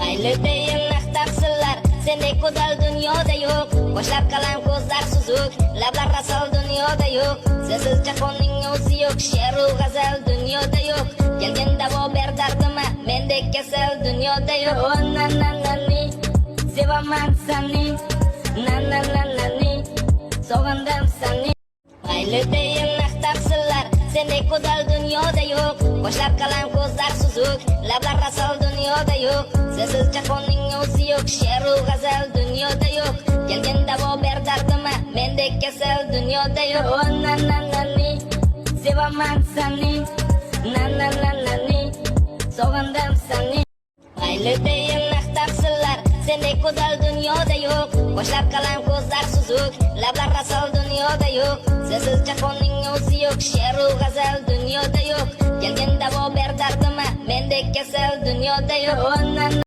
Mayli deyin maqtaqsizlar, sendek go'zal dunyoda yo'q. Boshlab qalam ko'zlar suzuk, lablar rasol dunyoda yo'q. Sensiz jahonning o'zi yo'q, she'ru g'azal dunyoda yo'q. Kelgin davo ber dardima, mendek kasal dunyoda yo'q. Oh na na na ni, sevaman seni, na na na na ni, sog'indim seni. Mayli deyin maqtaqsizlar, sendek go'zal dunyoda yo'q. Boshlab qalam ko'zlar suzuk, lablar rasol dunyoda yo'q. Sensiz jahonning o'zi yo'q, she'ru g'azal dunyoda yo'q. Kelgin davo ber dardima, mendek kasal dunyoda yo'q. Oh na na na ni, sevaman seni, na na na na ni, sog'indim seni. Mayli deyin maqtaqsizlar, sendek go'zal dunyoda yo'q. Boshlab qalam ko'zlar suzuk, lablar rasol dunyoda yo'q. Sensiz jahonning o'zi yo'q, she'ru g'azal dunyoda yo'q. Kelgin davo ber dardima, mendek kasal dunyoda yo'q. Oh na na